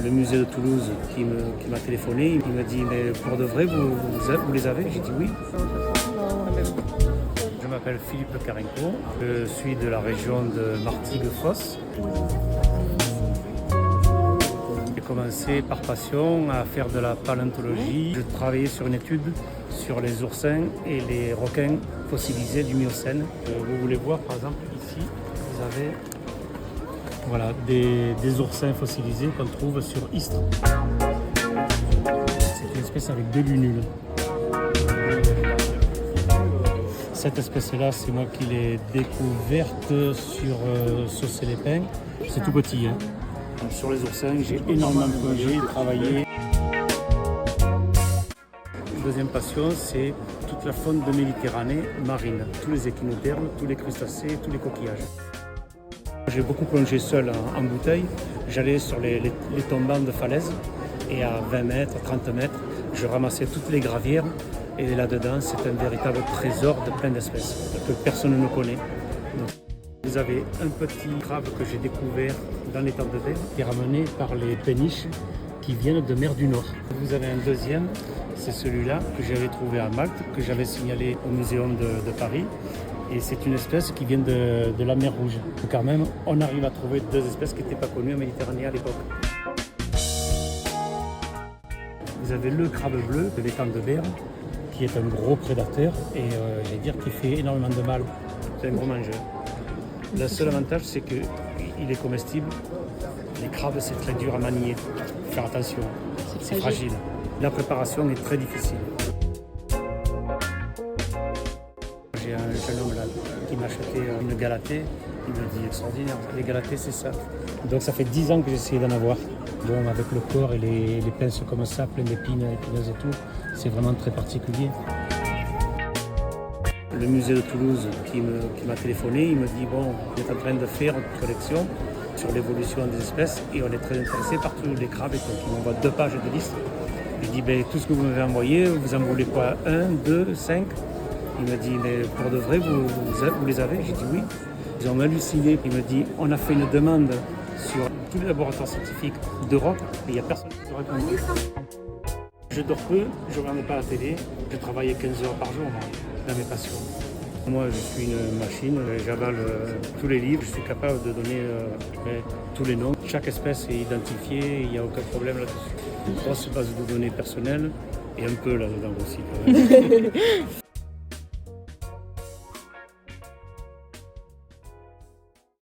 Le musée de Toulouse qui m'a téléphoné, il m'a dit mais pour de vrai vous les avez? J'ai dit oui. Je m'appelle Philippe Carenco, je suis de la région de Martigues-Fos. J'ai commencé par passion à faire de la paléontologie. Je travaillais sur une étude sur les oursins et les requins fossilisés du Miocène. Vous voulez voir par exemple ici, vous avez voilà, des oursins fossilisés qu'on trouve sur Istres. C'est une espèce avec deux lunules. Cette espèce-là, c'est moi qui l'ai découverte sur Saucé-les-Pins. C'est tout petit. Hein. Sur les oursins, j'ai énormément plongé, travaillé. Deuxième passion, c'est toute la faune de Méditerranée marine. Tous les échinodermes, tous les crustacés, tous les coquillages. J'ai beaucoup plongé seul en bouteille. J'allais sur les tombants de falaises et à 20 mètres, 30 mètres, je ramassais toutes les gravières. Et là-dedans, c'est un véritable trésor de plein d'espèces que personne ne connaît. Donc, vous avez un petit crabe que j'ai découvert dans l'étang de Berre, qui est ramené par les péniches qui viennent de mer du Nord. Vous avez un deuxième, c'est celui-là que j'avais trouvé à Malte, que j'avais signalé au Muséum de Paris. Et c'est une espèce qui vient de la mer Rouge. Donc quand même, on arrive à trouver deux espèces qui n'étaient pas connues en Méditerranée à l'époque. Vous avez le crabe bleu de l'étang de Berre, qui est un gros prédateur et j'allais dire qu'il fait énormément de mal. C'est un gros mangeur. Le seul avantage, c'est qu'il est comestible. Les crabes, c'est très dur à manier. Il faut faire attention, c'est fragile. La préparation est très difficile. J'ai un jeune homme là qui m'a acheté une galatée. Il me dit extraordinaire, les galatées c'est ça. Donc ça fait 10 ans que j'ai essayé d'en avoir. Bon, avec le corps et les pinces comme ça, plein d'épines, épineuses et tout, c'est vraiment très particulier. Le musée de Toulouse qui m'a téléphoné, il me dit bon, on est en train de faire une collection sur l'évolution des espèces et on est très intéressé par tous les crabes et tout. Il m'envoie 2 pages de liste. Je dis ben, tout ce que vous m'avez envoyé, vous en voulez quoi? 1, 2, 5? Il me dit mais pour de vrai, vous les avez? J'ai dit oui. Ils ont halluciné. Il me dit on a fait une demande sur tous les laboratoires scientifiques d'Europe et il n'y a personne qui nous répond. Je dors peu, je ne regarde pas la télé, je travaille 15 heures par jour dans mes passions. Moi je suis une machine, j'avale tous les livres, je suis capable de donner tous les noms. Chaque espèce est identifiée, il n'y a aucun problème là-dessus. Une grosse base de données personnelles et un peu là-dedans aussi.